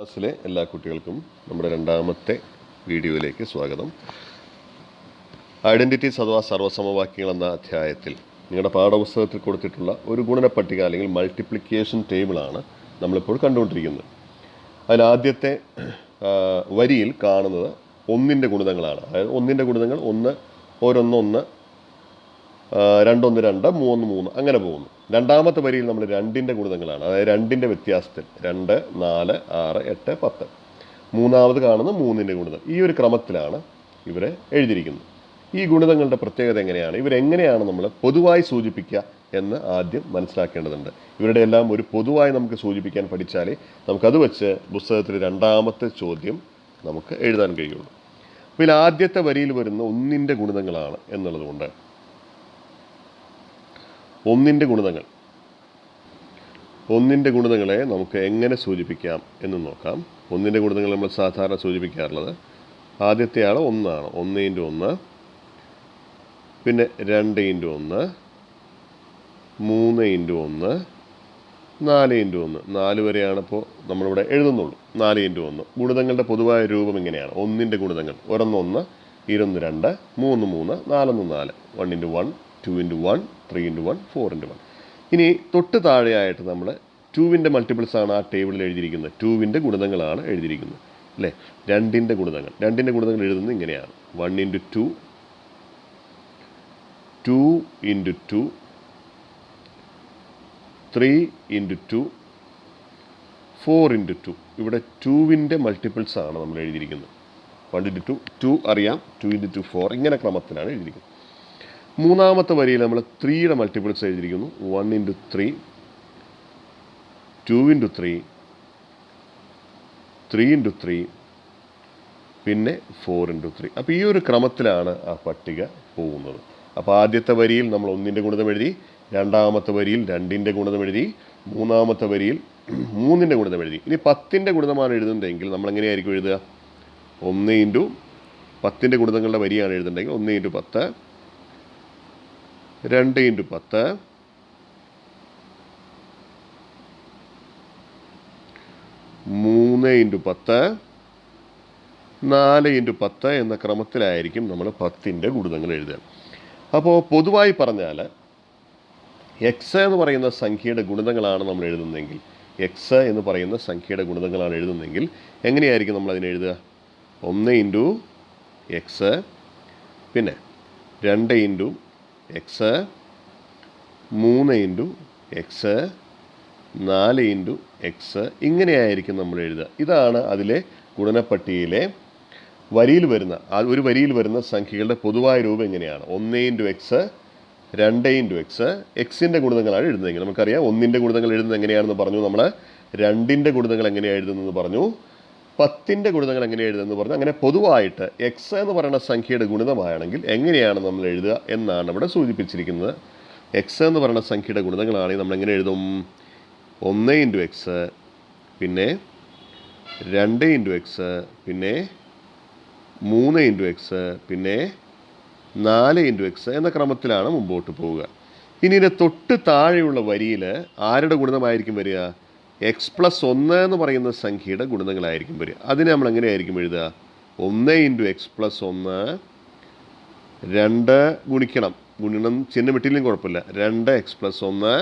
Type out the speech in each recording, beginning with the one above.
ക്ലാസ്സിലെ എല്ലാ കുട്ടികൾക്കും നമ്മുടെ രണ്ടാമത്തെ വീഡിയോയിലേക്ക് സ്വാഗതം. ഐഡൻറ്റിറ്റീസ് അഥവാ സർവ്വസമവാക്യങ്ങൾ എന്ന അധ്യായത്തിൽ നിങ്ങളുടെ പാഠപുസ്തകത്തിൽ കൊടുത്തിട്ടുള്ള ഒരു ഗുണന പട്ടിക അല്ലെങ്കിൽ മൾട്ടിപ്ലിക്കേഷൻ ടേബിളാണ് നമ്മളിപ്പോൾ കണ്ടുകൊണ്ടിരിക്കുന്നത്. അതിലാദ്യത്തെ വരിയിൽ കാണുന്നത് ഒന്നിൻ്റെ ഗുണിതങ്ങളാണ്. അതായത് ഒന്നിൻ്റെ ഗുണിതങ്ങൾ 1, ഓരോന്ന് 1, 2 1 2 3 3 അങ്ങനെ പോകുന്നു. രണ്ടാമത്തെ വരിയിൽ നമ്മൾ 2ൻ്റെ ഗുണിതങ്ങളാണ്. അതായത് 2ൻ്റെ വ്യത്യാസത്തിൽ 2 4 6 8 10. മൂന്നാമത് കാണുന്ന 3ൻ്റെ ഗുണിതം. ഈ ഒരു ക്രമത്തിലാണ് ഇവരെ എഴുതിയിരിക്കുന്നത്. ഈ ഗുണിതങ്ങളുടെ പ്രത്യേകത എങ്ങനെയാണ്, ഇവരെങ്ങനെയാണ് നമ്മൾ പൊതുവായി സൂചിപ്പിക്കുക എന്ന് ആദ്യം മനസ്സിലാക്കേണ്ടതുണ്ട്. ഇവരുടെ എല്ലാം ഒരു പൊതുവായി നമുക്ക് സൂചിപ്പിക്കാൻ പഠിച്ചാലേ നമുക്കത് വെച്ച് പുസ്തകത്തിൽ രണ്ടാമത്തെ ചോദ്യം നമുക്ക് എഴുതാൻ കഴിയുള്ളൂ. അപ്പോൾ ഇതിൽ ആദ്യത്തെ വരിയിൽ വരുന്ന ഒന്നിൻ്റെ ഗുണിതങ്ങളാണ് എന്നുള്ളതുകൊണ്ട് ഒന്നിൻ്റെ ഗുണിതങ്ങളെ നമുക്ക് എങ്ങനെ സൂചിപ്പിക്കാം എന്ന് നോക്കാം. ഒന്നിൻ്റെ ഗുണിതങ്ങൾ നമ്മൾ സാധാരണ സൂചിപ്പിക്കാറുള്ളത് ആദ്യത്തെ ആൾ 1 ആണ്. 1 × 1, പിന്നെ 2 × 1, 3 × 1, 4 × 1. 4 വരെയാണ് ഇപ്പോൾ നമ്മളിവിടെ എഴുതുന്നുള്ളൂ. 4 × 1 ഗുണിതങ്ങളുടെ പൊതുവായ രൂപം ഇങ്ങനെയാണ്. ഒന്നിൻ്റെ ഗുണിതങ്ങൾ 1 1, 2 2, 3 3, 4 4, 1 × 1, 2 × 1, 3 × 1, 4 × 1. ഇനി തൊട്ട് താഴെയായിട്ട് നമ്മൾ 2ൻ്റെ മൾട്ടിപ്പിൾസ് ആണ് ആ ടേബിളിൽ എഴുതിയിരിക്കുന്നത്. 2ൻ്റെ ഗുണിതങ്ങളാണ് എഴുതിയിരിക്കുന്നത് അല്ലേ. 2ൻ്റെ ഗുണിതങ്ങൾ എഴുതുന്നത് ഇങ്ങനെയാണ്. 1 × 2, 2 × 2, 3 × 2, 4 × 2. ഇവിടെ 2ൻ്റെ മൾട്ടിപ്പിൾസ് ആണ് നമ്മൾ എഴുതിയിരിക്കുന്നത്. 1 × 2, 2 അറിയാം, 2 × 2 4, ഇങ്ങനെ ക്രമത്തിലാണ് എഴുതിയിരിക്കുന്നത്. മൂന്നാമത്തെ വരിയിൽ നമ്മൾ 3യുടെ മൾട്ടിപ്പിൾസ് എഴുതിയിരിക്കുന്നു. 1 × 3, 2 × 3, 3 × 3, പിന്നെ 4 × 3. അപ്പോൾ ഈ ഒരു ക്രമത്തിലാണ് ആ പട്ടിക പോകുന്നത്. അപ്പോൾ ആദ്യത്തെ വരിയിൽ നമ്മൾ 1ൻ്റെ ഗുണിതം എഴുതി, രണ്ടാമത്തെ വരിയിൽ 2ൻ്റെ ഗുണിതം എഴുതി, മൂന്നാമത്തെ വരിയിൽ 3ൻ്റെ ഗുണിതം എഴുതി. ഇനി 10ൻ്റെ ഗുണിതമാണ് എഴുതുന്നതെങ്കിൽ നമ്മൾ എങ്ങനെയായിരിക്കും എഴുതുക? 1 × 10ൻ്റെ ഗുണിതങ്ങളുടെ വരിയാണ് എഴുതുന്നതെങ്കിൽ 1 × 10, 2 × 10, 3 × 10, 4 × 10 എന്ന ക്രമത്തിലായിരിക്കും നമ്മൾ 10ൻ്റെ ഗുണിതങ്ങൾ എഴുതുക. അപ്പോൾ പൊതുവായി പറഞ്ഞാൽ എക്സ് എന്ന് പറയുന്ന സംഖ്യയുടെ ഗുണിതങ്ങളാണ് നമ്മൾ എഴുതുന്നതെങ്കിൽ, എക്സ് എന്ന് പറയുന്ന സംഖ്യയുടെ ഗുണിതങ്ങളാണ് എഴുതുന്നതെങ്കിൽ എങ്ങനെയായിരിക്കും നമ്മൾ അതിനെ എഴുതുക? 1 × എക്സ്, പിന്നെ 2 × എക്സ്, 3 × എക്സ്, 4 × എക്സ്, ഇങ്ങനെയായിരിക്കും നമ്മൾ എഴുതുക. ഇതാണ് അതിലെ ഗുണനപ്പട്ടികയിലെ ഒരു വരിയിൽ വരുന്ന സംഖ്യകളുടെ പൊതുവായ രൂപം എങ്ങനെയാണ്. 1 × എക്സ്, 2 × എക്സ്, എക്സിൻ്റെ ഗുണിതങ്ങളാണ് എഴുതുന്നതെങ്കിൽ നമുക്കറിയാം 1ൻ്റെ ഗുണിതങ്ങൾ എഴുതുന്നത് എങ്ങനെയാണെന്ന് പറഞ്ഞു നമ്മൾ, 2ൻ്റെ ഗുണിതങ്ങൾ എങ്ങനെയാണ് എഴുതുന്നതെന്ന് പറഞ്ഞു, 10ൻ്റെ ഗുണിതങ്ങൾ എങ്ങനെയാണ് എഴുതുന്നതെന്ന് പറഞ്ഞു. അങ്ങനെ പൊതുവായിട്ട് എക്സ് എന്ന് പറയുന്ന സംഖ്യയുടെ ഗുണിതമാണെങ്കിൽ എങ്ങനെയാണ് നമ്മൾ എഴുതുക എന്നാണ് ഇവിടെ സൂചിപ്പിച്ചിരിക്കുന്നത്. എക്സ് എന്ന് പറയുന്ന സംഖ്യയുടെ ഗുണിതങ്ങളാണെങ്കിൽ നമ്മൾ എങ്ങനെ എഴുതും? 1 × എക്സ്, പിന്നെ 2 × എക്സ്, പിന്നെ 3 × എക്സ്, പിന്നെ 4 × എക്സ് എന്ന ക്രമത്തിലാണ് മുമ്പോട്ട് പോവുക. ഇനി ഇതിൻ്റെ തൊട്ട് താഴെയുള്ള വരിയിൽ ആരുടെ ഗുണിതമായിരിക്കും വരിക? x+1 എന്ന് പറയുന്ന സംഖ്യയുടെ ഗുണിതങ്ങളായിരിക്കും വരിക. അതിനെ നമ്മൾ എങ്ങനെയായിരിക്കും എഴുതുക? 1 × x+1, 2 ഗുണനം ചിഹ്നം ഇട്ടില്ലെങ്കിൽ കുഴപ്പമില്ല, 2x+1,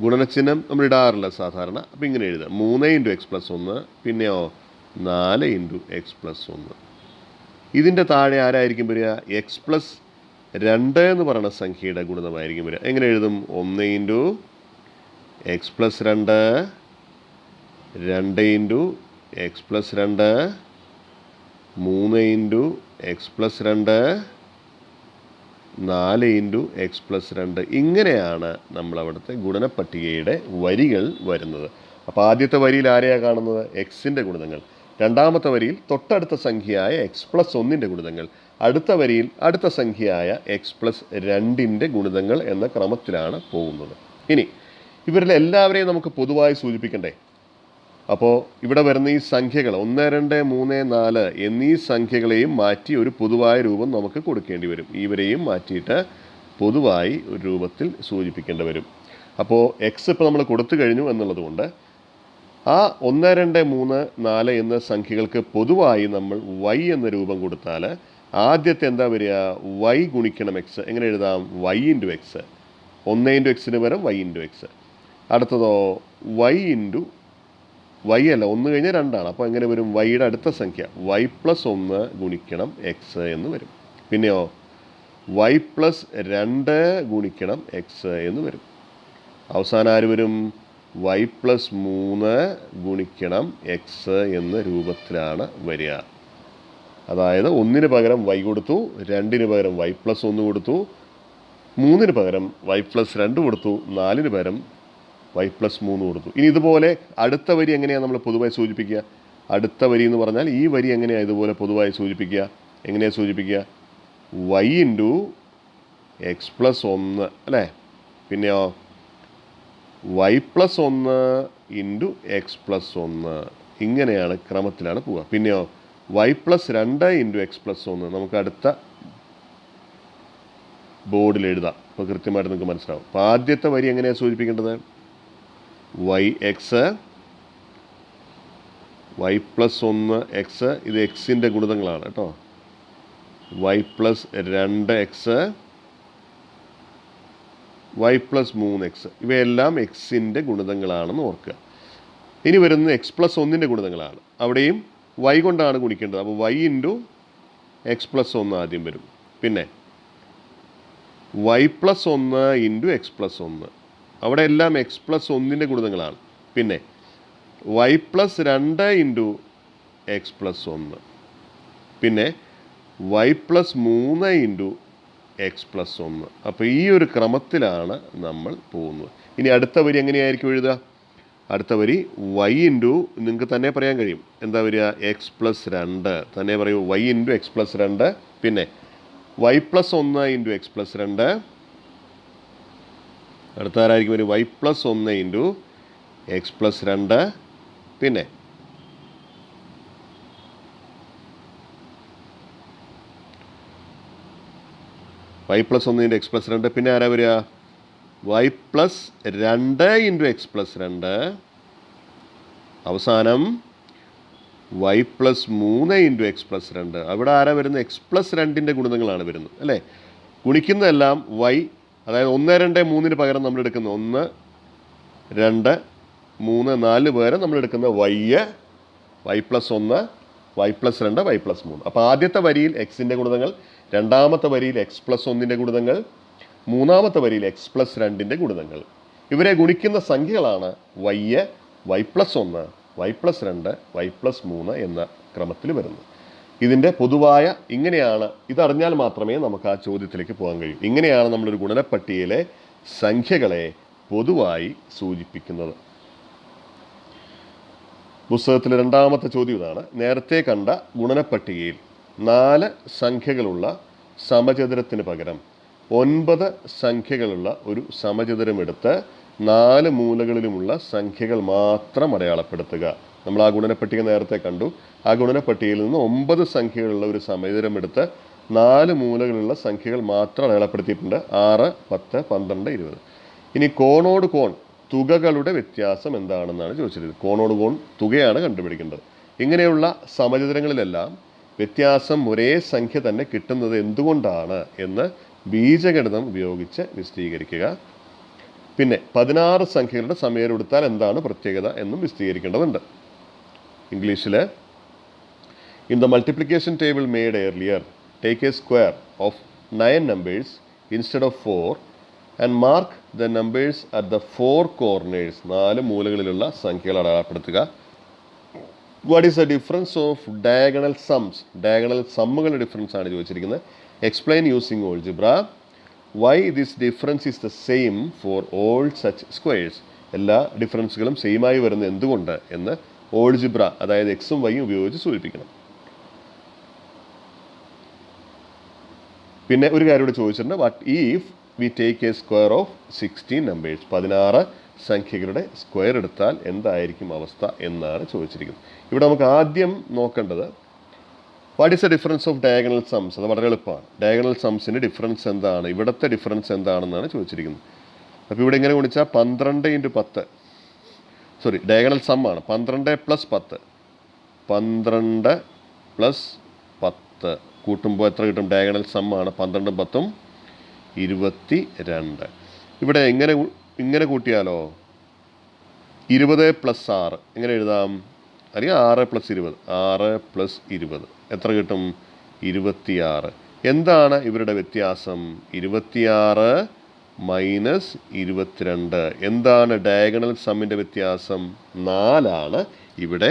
ഗുണനചിഹ്നം നമ്മൾ ഇടാറില്ല സാധാരണ, അപ്പോൾ ഇങ്ങനെ എഴുതുക 3 × x+1, പിന്നെയോ 4 × x+1. ഇതിൻ്റെ താഴെ ആരായിരിക്കും വരിക? x+2 എന്ന് പറയുന്ന സംഖ്യയുടെ ഗുണിതമായിരിക്കും വരിക. എങ്ങനെ എഴുതും? 1 × x+2, 2 × x+2, 3 × x+2, 4 × x+2. ഇങ്ങനെയാണ് നമ്മളവിടുത്തെ ഗുണനപ്പട്ടികയുടെ വരികൾ വരുന്നത്. അപ്പോൾ ആദ്യത്തെ വരിയിൽ ആരെയാണ് കാണുന്നത്? എക്സിൻ്റെ ഗുണിതങ്ങൾ. രണ്ടാമത്തെ വരിയിൽ തൊട്ടടുത്ത സംഖ്യയായ x+1ൻ്റെ ഗുണിതങ്ങൾ. അടുത്ത വരിയിൽ അടുത്ത സംഖ്യയായ x+2ൻ്റെ ഗുണിതങ്ങൾ എന്ന ക്രമത്തിലാണ് പോകുന്നത്. ഇനി ഇവരിൽ എല്ലാവരെയും നമുക്ക് പൊതുവായി സൂചിപ്പിക്കണ്ടേ? അപ്പോൾ ഇവിടെ വരുന്ന ഈ സംഖ്യകൾ 1 2 3 4 എന്നീ സംഖ്യകളെയും മാറ്റി ഒരു പൊതുവായ രൂപം നമുക്ക് കൊടുക്കേണ്ടി വരും. ഇവരെയും മാറ്റിയിട്ട് പൊതുവായി ഒരു രൂപത്തിൽ സൂചിപ്പിക്കേണ്ടി വരും. അപ്പോൾ എക്സ് ഇപ്പോൾ നമ്മൾ കൊടുത്തു കഴിഞ്ഞു എന്നുള്ളതുകൊണ്ട് ആ 1, 2, 3, 4 എന്ന സംഖ്യകൾക്ക് പൊതുവായി നമ്മൾ y എന്ന രൂപം കൊടുത്താൽ ആദ്യത്തെ എന്താ വരിക? y ഗുണിക്കണം എക്സ്. എങ്ങനെ എഴുതാം? y into X. 1 ഇൻറ്റു എക്സിന് പകരം y ഇൻറ്റു എക്സ്. അടുത്തതോ y ഇൻറ്റു y അല്ല, 1 കഴിഞ്ഞാൽ 2 ആണ്. അപ്പോൾ എങ്ങനെ വരും? വൈയുടെ അടുത്ത സംഖ്യ y പ്ലസ് 1 ഗുണിക്കണം എക്സ് എന്ന് വരും. പിന്നെയോ y പ്ലസ് 2 ഗുണിക്കണം എക്സ് എന്ന് വരും. അവസാനം ആര് വരും? y പ്ലസ് 3 ഗുണിക്കണം എക്സ് എന്ന രൂപത്തിലാണ് വരിക. അതായത് 1-ന് പകരം y കൊടുത്തു, 2-ന് പകരം y പ്ലസ് 1 കൊടുത്തു, 3-ന് പകരം y പ്ലസ് 2 കൊടുത്തു, 4-ന് പകരം y പ്ലസ് 3 കൊടുത്തു. ഇനി ഇതുപോലെ അടുത്ത വരി എങ്ങനെയാണ് നമ്മൾ പൊതുവായി സൂചിപ്പിക്കുക? അടുത്ത വരി എന്ന് പറഞ്ഞാൽ ഈ വരി എങ്ങനെയാണ് ഇതുപോലെ പൊതുവായി സൂചിപ്പിക്കുക? എങ്ങനെയാണ് സൂചിപ്പിക്കുക? y ഇൻറ്റു എക്സ് പ്ലസ് 1 അല്ലേ? പിന്നെയോ y plus 1 into x plus 1. ഇങ്ങനെയാണ് ക്രമത്തിലാണ് പോവുക. പിന്നെയോ y plus 2 into x plus 1 നമുക്ക് അടുത്ത ബോർഡിൽ എഴുതാം. അപ്പോൾ കൃത്യമായിട്ട് നിങ്ങൾക്ക് മനസ്സിലാവും. അപ്പോൾ ആദ്യത്തെ വരി എങ്ങനെയാണ് സൂചിപ്പിക്കേണ്ടത്? y X, y plus 1 X, ഇത് എക്സിൻ്റെ ഗുണിതങ്ങളാണ് കേട്ടോ. y plus 2 X, y plus 3 X, ഇവയെല്ലാം എക്സിൻ്റെ ഗുണിതങ്ങളാണെന്ന് ഓർക്കുക. ഇനി വരുന്നത് എക്സ് പ്ലസ് 1-ൻ്റെ ഗുണിതങ്ങളാണ്. അവിടെയും y കൊണ്ടാണ് ഗുണിക്കേണ്ടത്. അപ്പോൾ y ഇൻറ്റു എക്സ് പ്ലസ് 1 ആദ്യം വരും. പിന്നെ y plus 1 into x plus 1, അവിടെ എല്ലാം എക്സ് പ്ലസ് 1-ൻ്റെ ഗുണിതങ്ങളാണ്. പിന്നെ y plus 2 into x plus 1, പിന്നെ y plus 3 into x plus 1. അപ്പോൾ ഈ ഒരു ക്രമത്തിലാണ് നമ്മൾ പോകുന്നത്. ഇനി അടുത്ത വരി എങ്ങനെയായിരിക്കും എഴുതുക? അടുത്ത വരി y ഇൻറ്റു, നിങ്ങൾക്ക് തന്നെ പറയാൻ കഴിയും എന്താ വരിക? എക്സ് പ്ലസ് 2 തന്നെ പറയൂ. y ഇൻറ്റു എക്സ് പ്ലസ് 2, പിന്നെ y plus 1 into x plus 2, അടുത്ത ആരായിരിക്കും വരും? y plus 1 into x plus 2, പിന്നെ y plus 1 into x plus 2, പിന്നെ ആരാ വരിക? y plus 2 into x plus 2, അവസാനം y plus 3 into x plus 2. അവിടെ ആരാ വരുന്നത്? എക്സ് പ്ലസ് 2-ൻ്റെ ഗുണിതങ്ങളാണ് വരുന്നത് അല്ലേ? ഗുണിക്കുന്നതെല്ലാം y, അതായത് 1, 2, 3-ന് പകരം നമ്മൾ എടുക്കുന്ന 1, 2, 3, 4 പകരം നമ്മൾ എടുക്കുന്ന y plus 1, y plus 2, y plus 3. അപ്പോൾ ആദ്യത്തെ വരിയിൽ എക്സിൻ്റെ ഗുണിതങ്ങൾ, രണ്ടാമത്തെ വരിയിൽ എക്സ് പ്ലസ് 1-ൻ്റെ ഗുണിതങ്ങൾ, മൂന്നാമത്തെ വരിയിൽ എക്സ് പ്ലസ് 2-ൻ്റെ ഗുണിതങ്ങൾ. ഇവരെ ഗുണിക്കുന്ന സംഖ്യകളാണ് y plus 1, y plus 2, y plus 3 എന്ന ക്രമത്തിൽ വരുന്നത്. ഇതിൻ്റെ പൊതുവായ ഇങ്ങനെയാണ്. ഇതറിഞ്ഞാൽ മാത്രമേ നമുക്ക് ആ ചോദ്യത്തിലേക്ക് പോകാൻ കഴിയൂ. ഇങ്ങനെയാണ് നമ്മളൊരു ഗുണനപ്പട്ടികയിലെ സംഖ്യകളെ പൊതുവായി സൂചിപ്പിക്കുന്നത്. പുസ്തകത്തിലെ രണ്ടാമത്തെ ചോദ്യം ഇതാണ്. നേരത്തെ കണ്ട ഗുണനപ്പട്ടികയിൽ 4 സംഖ്യകളുള്ള സമചതുരത്തിന് പകരം 9 സംഖ്യകളുള്ള ഒരു സമചതുരം എടുത്ത് 4 മൂലകളിലുമുള്ള സംഖ്യകൾ മാത്രം അടയാളപ്പെടുത്തുക. നമ്മൾ ആ ഗുണനപ്പട്ടിക നേരത്തെ കണ്ടു. ആ ഗുണനപ്പട്ടികയിൽ നിന്ന് 9 സംഖ്യകളുള്ള ഒരു സമചതുരം എടുത്ത് 4 മൂലകളുള്ള സംഖ്യകൾ മാത്രം അടയാളപ്പെടുത്തിയിട്ടുണ്ട്. 6, 10, 12, 20. ഇനി കോണോട് കോൺ തുകകളുടെ വ്യത്യാസം എന്താണെന്നാണ് ചോദിച്ചിരുന്നത്. കോണോട് കോൺ തുകയാണ് കണ്ടുപിടിക്കേണ്ടത്. ഇങ്ങനെയുള്ള സമചതുരങ്ങളിലെല്ലാം വ്യത്യാസം ഒരേ സംഖ്യ തന്നെ കിട്ടുന്നത് എന്തുകൊണ്ടാണ് എന്ന് ബീജഗണിതം ഉപയോഗിച്ച് വിശദീകരിക്കുക. പിന്നെ 16 സംഖ്യകളുടെ സമയം എടുത്താൽ എന്താണ് പ്രത്യേകത എന്നും വിശദീകരിക്കേണ്ടതുണ്ട്. ഇംഗ്ലീഷിൽ in the multiplication table made earlier take A square of 9 numbers instead of 4 and mark the numbers at the 4 corners. 4 മൂലകളിലുള്ള സംഖ്യകൾ അടയാളപ്പെടുത്തുക. What is the difference of diagonal സംസ്? ഡയഗണൽ സമ്മുകളുടെ ഡിഫറൻസ് ആണ് ചോദിച്ചിരിക്കുന്നത്. Explain using algebra why this difference is the same for all such squares. എല്ലാ ഡിഫറൻസുകളും സെയിമായി വരുന്നത് എന്തുകൊണ്ട് എന്ന് algebra, അതായത് എക്സും വൈയും ഉപയോഗിച്ച് സൂചിപ്പിക്കണം. പിന്നെ ഒരു കാര്യം കൂടി ചോദിച്ചിട്ടുണ്ട്. What if we take A square of 16 numbers? 16 സംഖ്യകളുടെ സ്ക്വയർ എടുത്താൽ എന്തായിരിക്കും അവസ്ഥ എന്നാണ് ചോദിച്ചിരിക്കുന്നത്. ഇവിടെ നമുക്ക് ആദ്യം നോക്കേണ്ടത് what is the difference of diagonal സംസ്. അത് വളരെ എളുപ്പമാണ്. ഡയഗണൽ സംസിൻ്റെ ഡിഫറൻസ് എന്താണ്, ഇവിടുത്തെ ഡിഫറൻസ് എന്താണെന്നാണ് ചോദിച്ചിരിക്കുന്നത്. അപ്പോൾ ഇവിടെ ഇങ്ങനെ ഗുണിച്ചാൽ 12 × 10 ഡയഗണൽ സം ആണ് 12 + 10. 12 + 10 കൂട്ടുമ്പോൾ എത്ര കിട്ടും? ഡയഗണൽ സം ആണ് 12 10 22. ഇവിടെ ഇങ്ങനെ കൂട്ടിയാലോ? 20 + 6 എങ്ങനെ എഴുതാം? അറിയാം, 6 + 20. 6 + 20 എത്ര കിട്ടും? 26. എന്താണ് ഇവരുടെ വ്യത്യാസം? 26 - 22. എന്താണ് ഡയഗണൽ സമ്മിൻ്റെ വ്യത്യാസം? 4 ഇവിടെ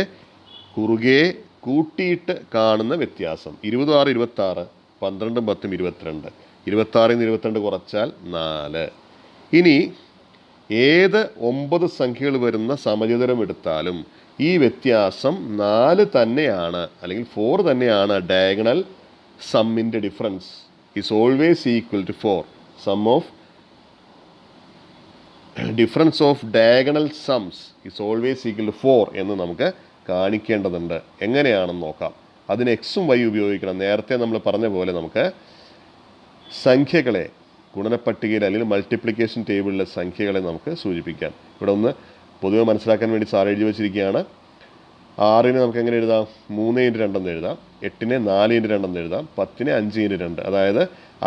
കുറുകെ കൂട്ടിയിട്ട് കാണുന്ന വ്യത്യാസം. 20 6 26, 12 10 22. 26 നിന്ന് 22 കുറച്ചാൽ 4. ഇനി ഏത് 9 സംഖ്യകൾ വരുന്ന സമചതുരം എടുത്താലും ഈ വ്യത്യാസം 4 തന്നെയാണ്, അല്ലെങ്കിൽ 4 തന്നെയാണ്. ഡയഗണൽ സമ്മിൻ്റെ difference is always equal to 4. Sum of difference of diagonal sums is always equal to 4 എന്ന് നമുക്ക് കാണിക്കേണ്ടതുണ്ട്. എങ്ങനെയാണെന്ന് നോക്കാം. അതിന് എക്സും വൈ ഉപയോഗിക്കണം. നേരത്തെ നമ്മൾ പറഞ്ഞ പോലെ നമുക്ക് സംഖ്യകളെ ഗുണനപ്പട്ടികയിൽ അല്ലെങ്കിൽ മൾട്ടിപ്ലിക്കേഷൻ ടേബിളിലെ സംഖ്യകളെ നമുക്ക് സൂചിപ്പിക്കാം. ഇവിടെ ഒന്ന് പൊതുവെ മനസ്സിലാക്കാൻ വേണ്ടി സാർ എഴുതി വച്ചിരിക്കുകയാണ്. 6 നമുക്ക് എങ്ങനെ എഴുതാം? 3 × 2 എന്ന് എഴുതാം. 8 4 × 2 എന്ന് എഴുതാം. 10 5 × 2. അതായത്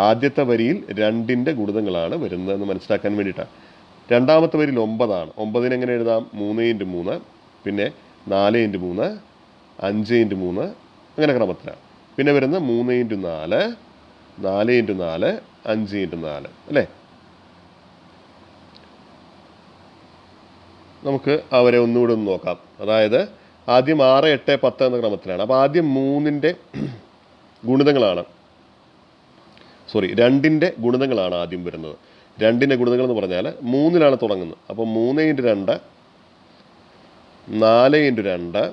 ആദ്യത്തെ വരിയിൽ 2ൻ്റെ ഗുണിതങ്ങളാണ് വരുന്നതെന്ന് മനസ്സിലാക്കാൻ വേണ്ടിയിട്ടാണ്. രണ്ടാമത്തെ വരിയിൽ 9 ആണ്. 9 എങ്ങനെ എഴുതാം? 3 × 3, പിന്നെ 4 × 3, 5 × 3, അങ്ങനെ ക്രമത്തിലാണ്. പിന്നെ വരുന്ന 3 × 4, 4 × 4, 5 × 4 അല്ലേ? നമുക്ക് അവരെ ഒന്നുകൂടെ ഒന്ന് നോക്കാം. അതായത് ആദ്യം 6 8 10 എന്ന ക്രമത്തിലാണ്. അപ്പോൾ ആദ്യം 3ൻ്റെ ഗുണിതങ്ങളാണ്, 2ൻ്റെ ഗുണിതങ്ങളാണ് ആദ്യം വരുന്നത്. 2ൻ്റെ ഗുണിതങ്ങൾ എന്ന് പറഞ്ഞാൽ 3ലാണ് തുടങ്ങുന്നത്. അപ്പോൾ 3 × 2, 4 × 2,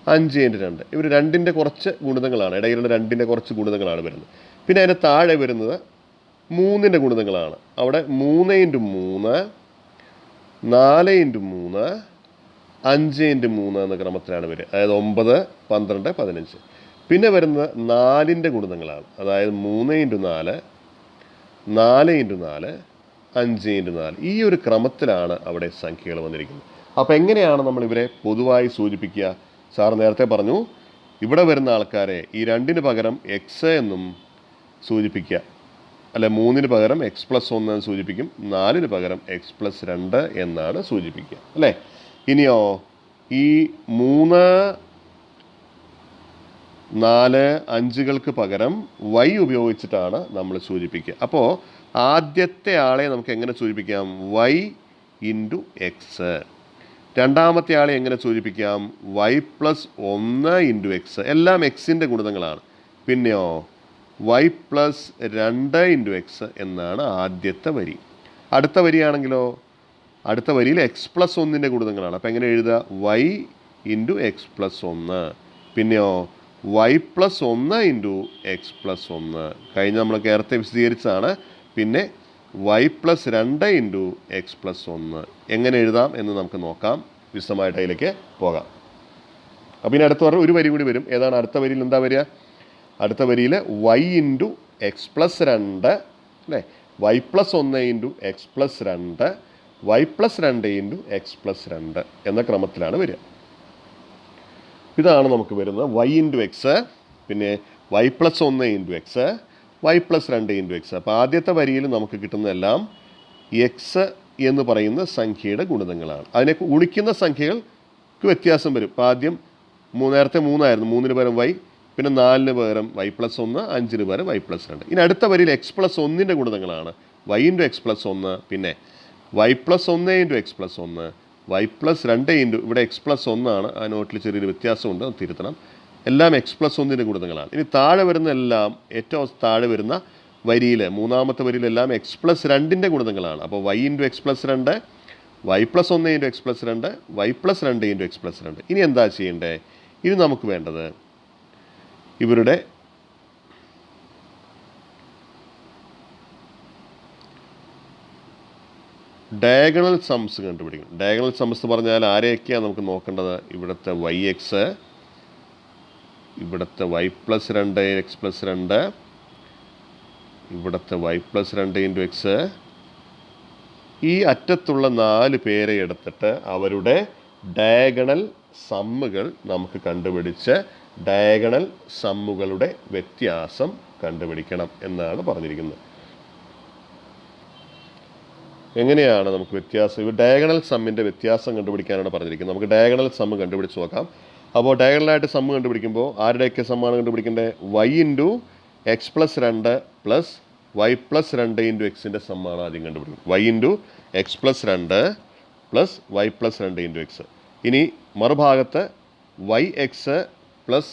5 × 2. ഇവർ 2ൻ്റെ കുറച്ച് ഗുണിതങ്ങളാണ്, ഇടയിലുള്ള 2ൻ്റെ കുറച്ച് ഗുണിതങ്ങളാണ് വരുന്നത്. പിന്നെ അതിന് താഴെ വരുന്നത് 3ൻ്റെ ഗുണിതങ്ങളാണ്. അവിടെ 3 × 3, 4 × 3, 5 × 3 എന്ന ക്രമത്തിലാണ് വരിക. അതായത് 9 12 15. പിന്നെ വരുന്നത് 4ൻ്റെ ഗുണിതങ്ങളാണ്. അതായത് 3 × 4, 4 × 4, 5 × 4. ഈ ഒരു ക്രമത്തിലാണ് അവിടെ സംഖ്യകൾ വന്നിരിക്കുന്നത്. അപ്പോൾ എങ്ങനെയാണ് നമ്മൾ ഇവരെ പൊതുവായി സൂചിപ്പിക്കുക? സാർ നേരത്തെ പറഞ്ഞു, ഇവിടെ വരുന്ന ആൾക്കാരെ ഈ 2ന് പകരം എക്സ് എന്നും സൂചിപ്പിക്കുക, അല്ലെ 3ന് പകരം x+1 എന്ന് സൂചിപ്പിക്കും, 4ന് പകരം x+2 എന്നാണ് സൂചിപ്പിക്കുക അല്ലേ? ഇനിയോ ഈ 3 4 5കൾക്ക് പകരം y ഉപയോഗിച്ചിട്ടാണ് നമ്മൾ സൂചിപ്പിക്കുക. അപ്പോൾ ആദ്യത്തെ ആളെ നമുക്ക് എങ്ങനെ സൂചിപ്പിക്കാം? y × x. രണ്ടാമത്തെ ആളെ എങ്ങനെ സൂചിപ്പിക്കാം? y+1 × x. എല്ലാം എക്സിൻ്റെ ഗുണിതങ്ങളാണ്. പിന്നെയോ y+2 × x എന്നാണ് ആദ്യത്തെ വരി. അടുത്ത വരിയാണെങ്കിലോ, അടുത്ത വരിയിൽ x+1ൻ്റെ ഗുണിതങ്ങളാണ്. അപ്പോൾ എങ്ങനെ എഴുതുക? y × x+1. പിന്നെയോ y+1 × x+1. കഴിഞ്ഞ നമ്മൾ നേരത്തെ വിശദീകരിച്ചതാണ്. പിന്നെ y+2 × x+1 എങ്ങനെ എഴുതാം എന്ന് നമുക്ക് നോക്കാം. വിശദമായിട്ട് അതിലേക്ക് പോകാം. അപ്പോൾ ഇനി അടുത്ത ഒരു വരി കൂടി വരും. ഏതാണ് അടുത്ത വരിയിൽ? എന്താ വരിക? അടുത്ത വരിയിൽ y × x+2 അല്ലേ? y+1 × x+2, y+2 × x+2 എന്ന ക്രമത്തിലാണ് വരിക. ഇതാണ് നമുക്ക് വരുന്നത് y × x, പിന്നെ y+1 × x, y+2 × x. അപ്പോൾ ആദ്യത്തെ വരിയിൽ നമുക്ക് കിട്ടുന്നതെല്ലാം എക്സ് എന്ന് പറയുന്ന സംഖ്യയുടെ ഗുണിതങ്ങളാണ്. അതിനെ ഗുണിക്കുന്ന സംഖ്യകൾക്ക് വ്യത്യാസം വരും. ഇപ്പോൾ ആദ്യം നേരത്തെ 3 ആയിരുന്നു, 3ന് പകരം y, പിന്നെ 4ന് പകരം y+1, 5ന് പകരം y+2. ഇനി അടുത്ത വരിയിൽ x+1ൻ്റെ ഗുണിതങ്ങളാണ് y × x+1, പിന്നെ y+1 × x+1, y+2 ഇവിടെ x+1 ആണ്. ആ നോട്ടിൽ ചെറിയൊരു വ്യത്യാസമുണ്ട്, അത് തിരുത്തണം. എല്ലാം x+1ൻ്റെ ഗുണിതങ്ങളാണ്. ഇനി താഴെ വരുന്ന എല്ലാം, ഏറ്റവും താഴെ വരുന്ന വരിയിൽ, മൂന്നാമത്തെ വരിയിലെല്ലാം x+2ൻ്റെ ഗുണിതങ്ങളാണ്. അപ്പോൾ y × x+2, y+1 × x+2, y+2 × x+2. ഇനി എന്താ ചെയ്യേണ്ടത്? ഇനി നമുക്ക് വേണ്ടത് ഇവരുടെ ഡയഗണൽ സംസ് കണ്ടുപിടിക്കണം. ഡയഗണൽ സംസ് പറഞ്ഞാൽ ആരെയൊക്കെയാണ് നമുക്ക് നോക്കേണ്ടത്? ഇവിടുത്തെ yx, ഇവിടുത്തെ y+2 x+2, ഇവിടുത്തെ y+2 × x, ഈ അറ്റത്തുള്ള 4 പേരെ എടുത്തിട്ട് അവരുടെ ഡയഗണൽ സമ്മുകൾ നമുക്ക് കണ്ടുപിടിച്ച് ഡയഗണൽ സമ്മുകളുടെ വ്യത്യാസം കണ്ടുപിടിക്കണം എന്നാണ് പറഞ്ഞിരിക്കുന്നത്. എങ്ങനെയാണ് നമുക്ക് വ്യത്യാസം? ഇവ ഡയഗണൽ സമ്മിൻ്റെ വ്യത്യാസം കണ്ടുപിടിക്കാനാണ് പറഞ്ഞിരിക്കുന്നത്. നമുക്ക് ഡയഗണൽ സമ്മ് കണ്ടുപിടിച്ച് നോക്കാം. അപ്പോൾ ഡയഗണലായിട്ട് സമ്മ് കണ്ടുപിടിക്കുമ്പോൾ ആരുടെയൊക്കെ സമ്മാണ് കണ്ടുപിടിക്കേണ്ടത്? y into x plus 2 plus y plus 2 into എക്സിൻ്റെ സമ്മാണ് ആദ്യം കണ്ടുപിടിക്കുന്നത്. y into x plus 2 plus y plus 2 into x. ഇനി മറുഭാഗത്ത് y x plus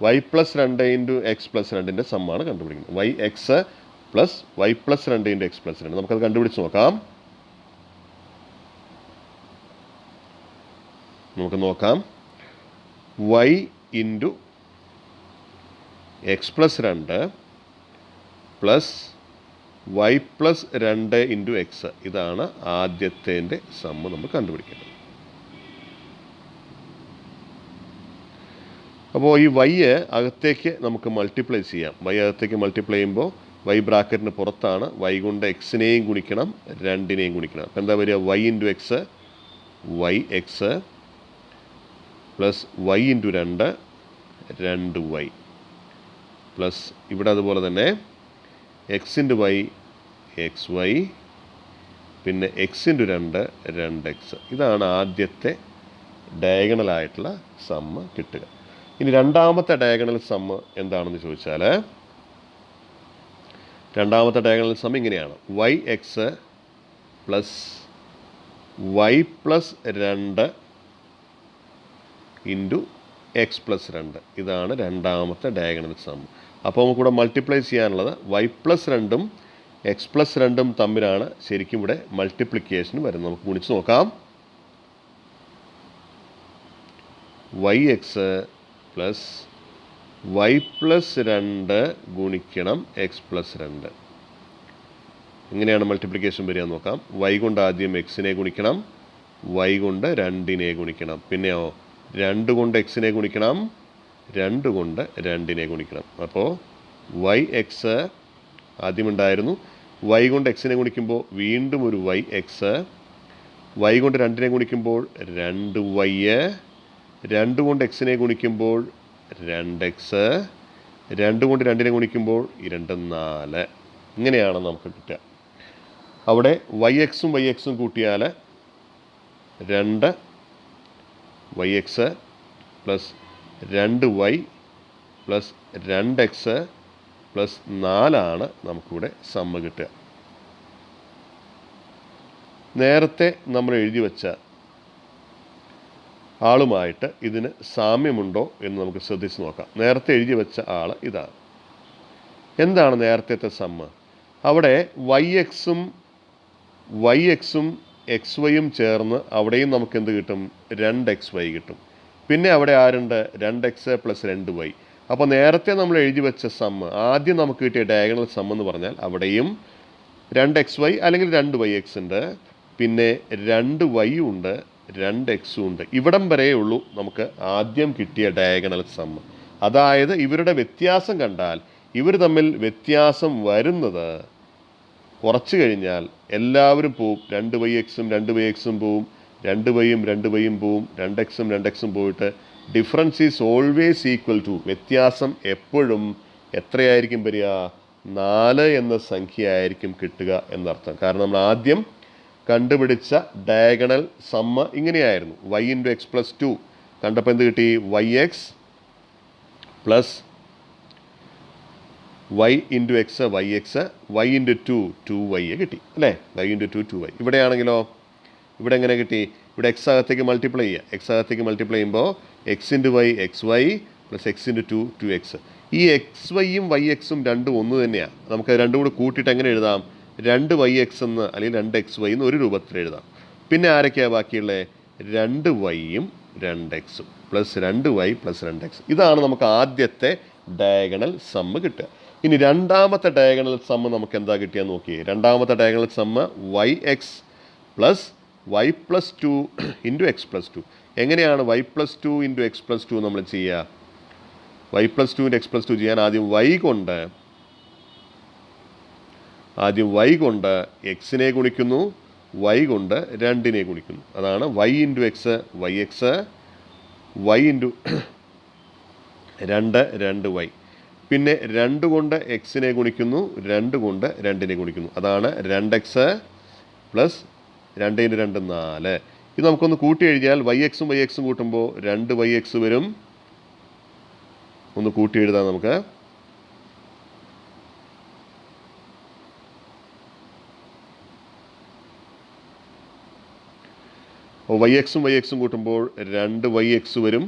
y plus 2 into x plus 2ൻ്റെ സമ്മാണ് കണ്ടുപിടിക്കുന്നത്. Y x plus y plus 2 into x plus 2. നമുക്കത് കണ്ടുപിടിച്ച് നോക്കാം. നമുക്ക് നോക്കാം. y into x plus 2 plus y plus 2 into x. ഇതാണ് ആദ്യത്തേൻ്റെ സമ്മ് നമ്മൾ കണ്ടുപിടിക്കേണ്ടത്. അപ്പോൾ ഈ y അകത്തേക്ക് നമുക്ക് മൾട്ടിപ്ലൈ ചെയ്യാം. y അകത്തേക്ക് മൾട്ടിപ്ലൈ ചെയ്യുമ്പോൾ y ബ്രാക്കറ്റിന് പുറത്താണ്. y കൊണ്ട് എക്സിനെയും ഗുണിക്കണം 2നെയും ഗുണിക്കണം. അപ്പോൾ എന്താ വരിക? y into x y x plus y into 2 2y plus ഇവിടെ അതുപോലെ തന്നെ x into y x y പിന്നെ എക്സ് ഇൻറ്റു 2 2x. ഇതാണ് ആദ്യത്തെ ഡയഗണലായിട്ടുള്ള സമ്മ് കിട്ടുക. ഇനി രണ്ടാമത്തെ ഡയഗണൽ സമ്മ് എന്താണെന്ന് ചോദിച്ചാൽ രണ്ടാമത്തെ ഡയഗണൽ സമ്മ് ഇങ്ങനെയാണ്. Y x plus y plus 2 into x plus 2. ഇതാണ് രണ്ടാമത്തെ ഡയഗണൽ സമ്മ്. അപ്പോൾ നമുക്കിവിടെ മൾട്ടിപ്ലൈ ചെയ്യാനുള്ളത് വൈ പ്ലസ് 2ഉം എക്സ് പ്ലസ് 2ഉം തമ്മിലാണ് ശരിക്കും ഇവിടെ മൾട്ടിപ്ലിക്കേഷൻ വരുന്നത്. നമുക്ക് ഗുണിച്ച് നോക്കാം. Y x plus y plus 2 ഗുണിക്കണം എക്സ് പ്ലസ് 2. എങ്ങനെയാണ് മൾട്ടിപ്ലിക്കേഷൻ വരിക നോക്കാം. വൈ കൊണ്ട് ആദ്യം എക്സിനെ ഗുണിക്കണം, വൈ കൊണ്ട് 2നെ ഗുണിക്കണം, പിന്നെയോ 2 കൊണ്ട് എക്സിനെ ഗുണിക്കണം, 2 കൊണ്ട് 2നെ ഗുണിക്കണം. അപ്പോൾ വൈ എക്സ് ആദ്യമുണ്ടായിരുന്നു. വൈ കൊണ്ട് എക്സിനെ ഗുണിക്കുമ്പോൾ വീണ്ടും ഒരു വൈ എക്സ്, വൈ കൊണ്ട് 2നെ ഗുണിക്കുമ്പോൾ 2y, 2 കൊണ്ട് എക്സിനെ ഗുണിക്കുമ്പോൾ 2x, 2 കൊണ്ട് 2നെ ഗുണിക്കുമ്പോൾ 2 4. ഇങ്ങനെയാണ് നമുക്ക് കിട്ടുക. അവിടെ വൈ എക്സും വൈ എക്സും കൂട്ടിയാൽ 2 y x plus 2y plus 2x plus 4 നമുക്കിവിടെ സമ്മ് കിട്ടുക. നേരത്തെ നമ്മൾ എഴുതി വെച്ച ആളുമായിട്ട് ഇതിന് സാമ്യമുണ്ടോ എന്ന് നമുക്ക് ശ്രദ്ധിച്ച് നോക്കാം. നേരത്തെ എഴുതി വെച്ച ആൾ ഇതാണ്. എന്താണ് നേരത്തെ സമ്മ്? അവിടെ വൈ എക്സും എക്സ് വൈയും ചേർന്ന് അവിടെയും നമുക്ക് എന്ത് കിട്ടും? 2xy കിട്ടും. പിന്നെ അവിടെ ആരുണ്ട്? 2x plus 2y. അപ്പോൾ നേരത്തെ നമ്മൾ എഴുതി വെച്ച സമ്മ്, ആദ്യം നമുക്ക് കിട്ടിയ ഡയഗണൽ സമ്മ് എന്ന് പറഞ്ഞാൽ അവിടെയും 2xy അല്ലെങ്കിൽ 2yx ഉണ്ട്, പിന്നെ 2y ഉണ്ട്, 2x ഉണ്ട്. ഇവിടം വരേ ഉള്ളൂ നമുക്ക് ആദ്യം കിട്ടിയ ഡയഗണൽ സമ്മ്. അതായത് ഇവരുടെ വ്യത്യാസം കണ്ടാൽ ഇവർ തമ്മിൽ വ്യത്യാസം വരുന്നത് കുറച്ച് കഴിഞ്ഞാൽ എല്ലാവരും പോവും. 2yxും 2yxും പോവും, 2yയും 2yയും പോവും, 2xും 2xും പോയിട്ട് difference is always equal to, വ്യത്യാസം എപ്പോഴും എത്രയായിരിക്കും വരിക? 4 എന്ന സംഖ്യ ആയിരിക്കും കിട്ടുക എന്നർത്ഥം. കാരണം നമ്മൾ ആദ്യം കണ്ടുപിടിച്ച ഡയഗണൽ സമ്മ് ഇങ്ങനെയായിരുന്നു. y ഇൻറ്റു എക്സ് പ്ലസ് 2 കണ്ടപ്പോൾ എന്ത് കിട്ടി? yx plus y into X yx, y into 2 2y കിട്ടി അല്ലേ? y into 2 2y. ഇവിടെയാണെങ്കിലോ ഇവിടെ എങ്ങനെ കിട്ടി? ഇവിടെ എക്സ് അകത്തേക്ക് മൾട്ടിപ്ലൈ ചെയ്യുക. എക്സ് അകത്തേക്ക് മൾട്ടിപ്ലൈ ചെയ്യുമ്പോൾ x into y x y plus x into 2 2x. ഈ എക്സ് വൈയും വൈ എക്സും രണ്ടും ഒന്ന് തന്നെയാണ്. നമുക്ക് രണ്ടും കൂടി കൂട്ടിയിട്ട് എങ്ങനെ എഴുതാം? 2yx എന്ന് അല്ലെങ്കിൽ 2xy എന്ന് ഒരു രൂപത്തിൽ എഴുതാം. പിന്നെ ആരൊക്കെയാണ് ബാക്കിയുള്ളത്? 2yയും 2xും പ്ലസ് 2y പ്ലസ് 2x. ഇതാണ് നമുക്ക് ആദ്യത്തെ ഡയഗണൽ സമ്മ് കിട്ടുക. ഇനി രണ്ടാമത്തെ ഡയഗണൽ സമ്മ് നമുക്ക് എന്താ കിട്ടിയാൽ നോക്കിയേ. രണ്ടാമത്തെ diagonal sum yx plus y plus 2 into x plus 2. എങ്ങനെയാണ് y plus 2 into x plus 2 നമ്മൾ ചെയ്യുക? y plus 2 into x plus 2 ചെയ്യാൻ ആദ്യം y കൊണ്ട് എക്സിനെ ഗുണിക്കുന്നു, വൈ കൊണ്ട് 2നെ ഗുണിക്കുന്നു. അതാണ് y into x y x, y into 2 2 y. പിന്നെ 2 കൊണ്ട് എക്സിനെ ഗുണിക്കുന്നു, 2 കൊണ്ട് 2നെ ഗുണിക്കുന്നു. അതാണ് 2x പ്ലസ് 2 ഇൻറ്റു 2 4. ഇത് നമുക്കൊന്ന് കൂട്ടി എഴുതിയാൽ വൈ എക്സും കൂട്ടുമ്പോൾ 2yx വരും. ഒന്ന് കൂട്ടി എഴുതാം നമുക്ക്. വൈ എക്സും കൂട്ടുമ്പോൾ 2yx വരും.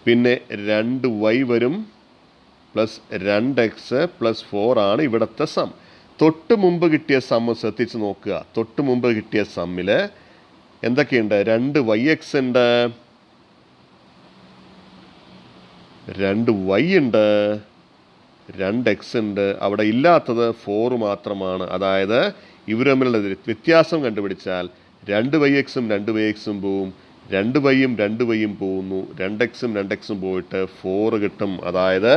പിന്നെ 2y വരും പ്ലസ് 2x പ്ലസ് 4 ആണ് ഇവിടുത്തെ സം. തൊട്ട് മുമ്പ് കിട്ടിയ സം ശ്രദ്ധിച്ച് നോക്കുക. തൊട്ട് മുമ്പ് കിട്ടിയ സമ്മിൽ എന്തൊക്കെയുണ്ട്? 2yx ഉണ്ട്, 2y ഉണ്ട്, 2x ഉണ്ട്. അവിടെ ഇല്ലാത്തത് 4 മാത്രമാണ്. അതായത് ഇവർ തമ്മിലുള്ള വ്യത്യാസം കണ്ടുപിടിച്ചാൽ 2yxും 2yxും പോവും, 2yയും 2yയും പോകുന്നു, 2xും പോയിട്ട് 4 കിട്ടും. അതായത്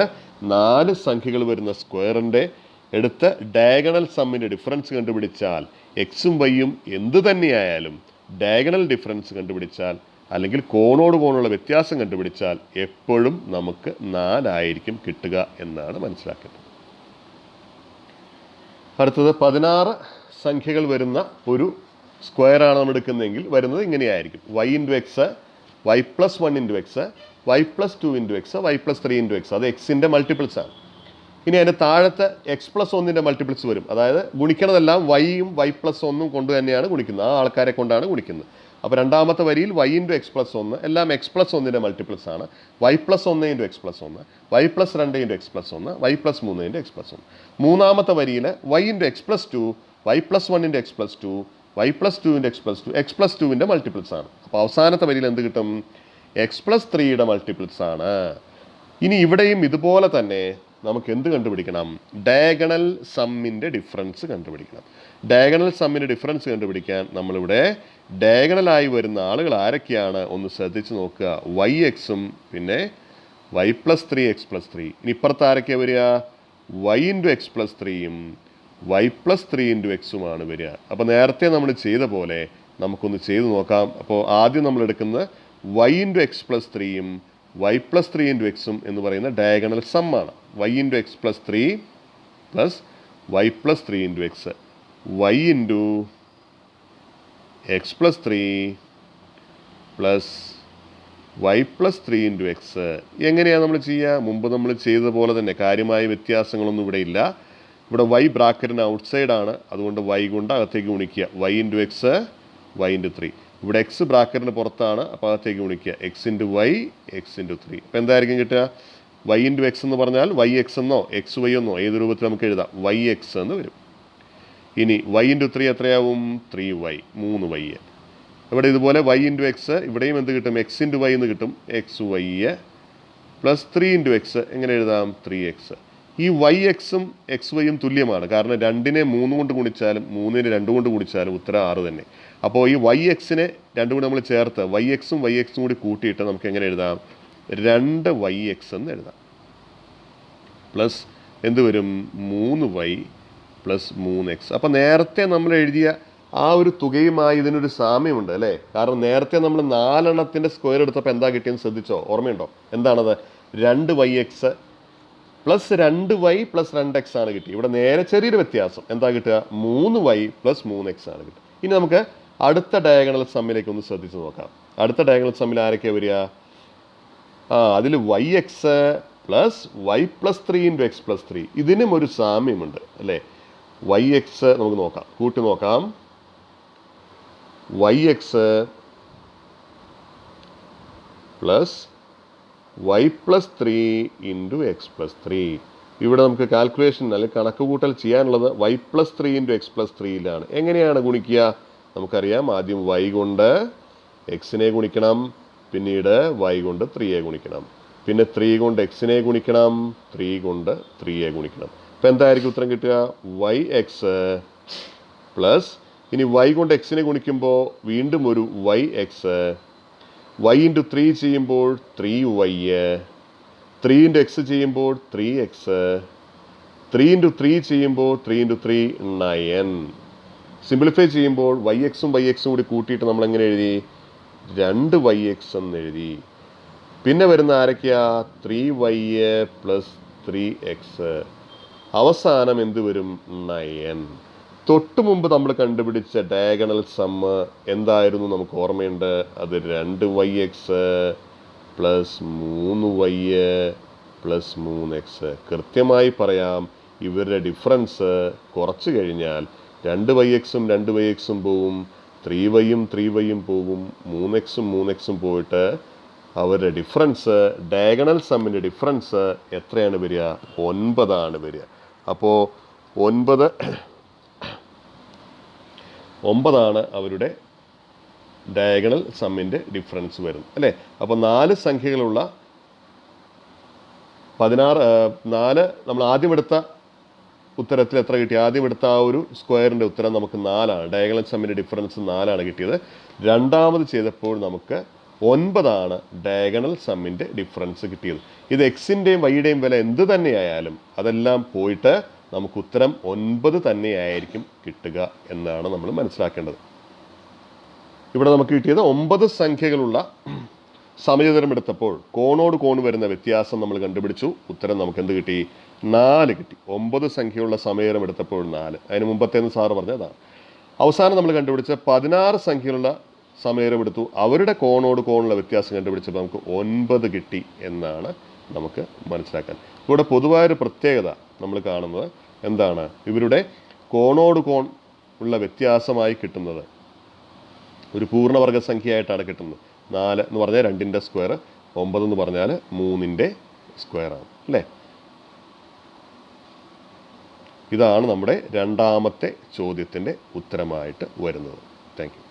4 സംഖ്യകൾ വരുന്ന സ്ക്വയറിൻ്റെ എടുത്ത് ഡയഗണൽ സമ്മിൻ്റെ ഡിഫറൻസ് കണ്ടുപിടിച്ചാൽ എക്സും വൈയും എന്ത് തന്നെയായാലും ഡയഗണൽ ഡിഫറൻസ് കണ്ടുപിടിച്ചാൽ അല്ലെങ്കിൽ കോണോട് വ്യത്യാസം കണ്ടുപിടിച്ചാൽ എപ്പോഴും നമുക്ക് 4 ആയിരിക്കും കിട്ടുക എന്നാണ് മനസ്സിലാക്കുന്നത്. അടുത്തത് 16 സംഖ്യകൾ വരുന്ന ഒരു സ്ക്വയറാണ് നമ്മൾ എടുക്കുന്നതെങ്കിൽ വരുന്നത് ഇങ്ങനെയായിരിക്കും. Y into x, y plus 1 into x, y plus 2 into x, y plus 3 into x. അത് എക്സിൻ്റെ മൾട്ടിപ്പിൾസ് ആണ്. ഇനി അതിൻ്റെ താഴത്തെ എക്സ് പ്ലസ് 1ൻ്റെ മൾട്ടിപ്പിൾസ് വരും. അതായത് ഗുണിക്കണതെല്ലാം വൈയും വൈ പ്ലസ് 1 കൊണ്ട് തന്നെയാണ് ഗുണിക്കുന്നത്, ആ ആൾക്കാരെ കൊണ്ടാണ് ഗുണിക്കുന്നത്. അപ്പോൾ രണ്ടാമത്തെ വരിയിൽ വൈ ഇൻറ്റു എക്സ് പ്ലസ് 1 എല്ലാം എക്സ് പ്ലസ് 1ൻ്റെ മൾട്ടിപ്പിൾസ് ആണ്. Y plus 1 into x plus 1, y plus 2 into x plus 1, y plus 3 into x plus 1. മൂന്നാമത്തെ വരിയിൽ y into x plus 2, y plus 1 into x plus 2, y plus 2 into x plus 2, x plus 2ൻ്റെ multiples ആണ്. അപ്പോൾ അവസാനത്തെ വരിയിൽ എന്ത് കിട്ടും? X plus 3യുടെ multiples ആണ്. ഇനി ഇവിടെയും ഇതുപോലെ തന്നെ നമുക്ക് എന്ത് കണ്ടുപിടിക്കണം? ഡയഗണൽ സമ്മിൻ്റെ ഡിഫറൻസ് കണ്ടുപിടിക്കണം. ഡയഗണൽ സമ്മിൻ്റെ ഡിഫറൻസ് കണ്ടുപിടിക്കാൻ നമ്മളിവിടെ ഡയഗണലായി വരുന്ന ആളുകൾ ആരൊക്കെയാണ് ഒന്ന് ശ്രദ്ധിച്ച് നോക്കുക. വൈ എക്സും പിന്നെ വൈ പ്ലസ് 3 എക്സ് പ്ലസ് 3. ഇനി ഇപ്പുറത്ത് ആരൊക്കെയാണ് വരിക? വൈ ഇൻറ്റു എക്സ് പ്ലസ് 3യും വൈ പ്ലസ് 3 ഇൻറ്റു എക്സുമാണ് വരിക. അപ്പോൾ നേരത്തെ നമ്മൾ ചെയ്ത പോലെ നമുക്കൊന്ന് ചെയ്ത് നോക്കാം. അപ്പോൾ ആദ്യം നമ്മൾ എടുക്കുന്നത് വൈ ഇൻറ്റു എക്സ് പ്ലസ് 3യും വൈ പ്ലസ് 3 ഇൻറ്റു എക്സും എന്ന് പറയുന്ന ഡയഗണൽ സമ്മാണ്. Y into x plus 3 plus y plus 3 into x, y into x plus 3 plus y plus 3 into x. എങ്ങനെയാണ് നമ്മൾ ചെയ്യുക? മുമ്പ് നമ്മൾ ചെയ്തതുപോലെ തന്നെ, കാര്യമായ വ്യത്യാസങ്ങളൊന്നും ഇവിടെ ഇല്ല. ഇവിടെ വൈ ബ്രാക്കറ്റിന് ഔട്ട്സൈഡാണ്, അതുകൊണ്ട് വൈ കൊണ്ട് അകത്തേക്ക് ഗുണിക്കുക. Y into x, y into 3. ഇവിടെ എക്സ് ബ്രാക്കറ്റിന് പുറത്താണ്, അപ്പോൾ അകത്തേക്ക് ഗുണിക്കുക. X into y, x into 3. അപ്പോൾ എന്തായിരിക്കും കിട്ടുക? വൈ ഇൻറ്റു എക്സ് എന്ന് പറഞ്ഞാൽ വൈ എക്സ് എന്നോ എക്സ് വൈ എന്നോ ഏത് രൂപത്തിൽ നമുക്ക് എഴുതാം? വൈ എക്സ് എന്ന് വരും. ഇനി വൈ ഇൻറ്റു 3 എത്രയാവും? 3y, 3y. ഇവിടെ ഇതുപോലെ വൈ ഇൻറ്റു എക്സ്, ഇവിടെയും എന്ത് കിട്ടും? എക്സ് ഇൻറ്റു വൈ എന്ന് കിട്ടും. X y plus 3 into x എങ്ങനെ എഴുതാം? 3x. ഈ വൈ എക്സും എക്സ് വൈയും തുല്യമാണ്. കാരണം 2നെ 3 കൊണ്ട് ഗുണിച്ചാലും 3നെ 2 കൊണ്ട് ഗുണിച്ചാലും ഉത്തരം 6 തന്നെ. അപ്പോൾ ഈ വൈ എക്സിനെ 2 കൂടി നമ്മൾ ചേർത്ത് വൈ എക്സും കൂടി കൂട്ടിയിട്ട് നമുക്ക് എങ്ങനെ എഴുതാം? 2yx എന്ന് എഴുതാം. പ്ലസ് എന്ത് വരും? 3y plus 3x. അപ്പോൾ നേരത്തെ നമ്മൾ എഴുതിയ ആ ഒരു തുകയുമായി ഇതിനൊരു സാമ്യമുണ്ട് അല്ലേ? കാരണം നേരത്തെ നമ്മൾ 4 എണ്ണത്തിൻ്റെ സ്ക്വയർ എടുത്തപ്പോൾ എന്താ കിട്ടിയെന്ന് ശ്രദ്ധിച്ചോ? ഓർമ്മയുണ്ടോ? എന്താണത്? 2yx plus 2y plus 2x ആണ് കിട്ടി. ഇവിടെ നേരെ ചെറിയൊരു വ്യത്യാസം. എന്താ കിട്ടുക? 3y പ്ലസ് 3x ആണ് കിട്ടുക. ഇനി നമുക്ക് അടുത്ത ഡയഗണൽ സമ്മിലേക്ക് ഒന്ന് ശ്രദ്ധിച്ച് നോക്കാം. അടുത്ത ഡയഗണൽ സമ്മിൽ ആരൊക്കെയാണ് വരിക? അതിൽ yx plus y plus 3 into x plus 3. ഇതിനും ഒരു സാമ്യമുണ്ട് അല്ലേ? yx നമുക്ക് നോക്കാം, കൂട്ടി നോക്കാം. yx plus y plus 3 into x plus 3. ഇവിടെ നമുക്ക് കാൽക്കുലേഷൻ അല്ലെങ്കിൽ കണക്ക് കൂട്ടൽ ചെയ്യാനുള്ളത് y plus 3 into x plus 3യിലാണ്. എങ്ങനെയാണ് ഗുണിക്കുക? നമുക്കറിയാം. ആദ്യം y കൊണ്ട് എക്സിനെ ഗുണിക്കണം, പിന്നീട് y കൊണ്ട് 3യെ ഗുണിക്കണം, പിന്നെ 3 കൊണ്ട് എക്സിനെ ഗുണിക്കണം, 3 കൊണ്ട് 3യെ ഗുണിക്കണം. അപ്പോൾ എന്തായിരിക്കും ഉത്തരം കിട്ടുക? yx പ്ലസ് ഇനി y കൊണ്ട് എക്സിനെ ഗുണിക്കുമ്പോൾ വീണ്ടും ഒരു yx, y ഇൻറ്റു 3 ചെയ്യുമ്പോൾ 3y, 3 ഇൻറ്റു എക്സ് ചെയ്യുമ്പോൾ 3x, 3 ഇൻറ്റു 3 ചെയ്യുമ്പോൾ 3 ഇൻറ്റു 3 9. സിംപ്ലിഫൈ ചെയ്യുമ്പോൾ വൈ എക്സും കൂടി കൂട്ടിയിട്ട് നമ്മൾ എങ്ങനെ എഴുതി? 2yx എന്ന് എഴുതി. പിന്നെ വരുന്ന ആരൊക്കെയാ? 3y plus 3x. അവസാനം എന്ത് വരും? 9. തൊട്ട് മുമ്പ് നമ്മൾ കണ്ടുപിടിച്ച ഡയഗണൽ സമ്മ് എന്തായിരുന്നു? നമുക്ക് ഓർമ്മയുണ്ട്. അത് 2yx plus 3y plus 3x. കൃത്യമായി പറയാം, ഇവരുടെ ഡിഫറൻസ് കുറച്ച് കഴിഞ്ഞാൽ 2yxും പോവും, 3yയും പോവും, 3xും പോയിട്ട് അവരുടെ ഡിഫറൻസ്, ഡയഗണൽ സമ്മിൻ്റെ ഡിഫറൻസ് എത്രയാണ് വരിക? 9 വരിക. അപ്പോൾ 9 അവരുടെ ഡയഗണൽ സമ്മിൻ്റെ ഡിഫറൻസ് വരുന്നത് അല്ലേ. അപ്പോൾ 4 സംഖ്യകളുള്ള 4 നമ്മൾ ആദ്യം എടുത്ത ഉത്തരത്തിൽ എത്ര കിട്ടി? ആദ്യം എടുത്ത ആ ഒരു സ്ക്വയറിൻ്റെ ഉത്തരം നമുക്ക് 4. ഡയഗണൽ സമ്മിൻ്റെ ഡിഫറൻസ് 4 കിട്ടിയത്. രണ്ടാമത് ചെയ്തപ്പോൾ നമുക്ക് 9 ഡയഗണൽ സമ്മിൻ്റെ ഡിഫറൻസ് കിട്ടിയത്. ഇത് എക്സിൻ്റെയും വൈയുടെയും വില എന്ത് തന്നെയായാലും അതെല്ലാം പോയിട്ട് നമുക്ക് ഉത്തരം 9 തന്നെയായിരിക്കും കിട്ടുക എന്നാണ് നമ്മൾ മനസ്സിലാക്കേണ്ടത്. ഇവിടെ നമുക്ക് കിട്ടിയത് 9 സംഖ്യകളുള്ള സമചതുരം എടുത്തപ്പോൾ കോണോട് കോൺ വരുന്ന വ്യത്യാസം നമ്മൾ കണ്ടുപിടിച്ചു. ഉത്തരം നമുക്ക് എന്ത് കിട്ടി? 4 കിട്ടി. 9 സംഖ്യയുള്ള സമചതുരം എടുത്തപ്പോൾ 4. അതിന് മുമ്പത്തേന്ന് സാറ് പറഞ്ഞതാണ്. അവസാനം നമ്മൾ കണ്ടുപിടിച്ച 16 സംഖ്യയുള്ള സമചതുരം എടുത്തു. അവരുടെ കോണോട് കോണുള്ള വ്യത്യാസം കണ്ടുപിടിച്ചപ്പോൾ നമുക്ക് 9 കിട്ടി എന്നാണ് നമുക്ക് മനസ്സിലാക്കാൻ. ഇവിടെ പൊതുവായൊരു പ്രത്യേകത നമ്മൾ കാണുന്നത് എന്താണ്? ഇവരുടെ കോണോട് കോൺ ഉള്ള വ്യത്യാസമായി കിട്ടുന്നത് ഒരു പൂർണ്ണവർഗ സംഖ്യയായിട്ടാണ് കിട്ടുന്നത്. 4 എന്ന് പറഞ്ഞാൽ 2ൻ്റെ സ്ക്വയർ, 9 എന്ന് പറഞ്ഞാൽ 3ൻ്റെ സ്ക്വയറാണ് അല്ലേ. ഇതാണ് നമ്മുടെ രണ്ടാമത്തെ ചോദ്യത്തിൻ്റെ ഉത്തരമായിട്ട് വരുന്നത്. Thank you.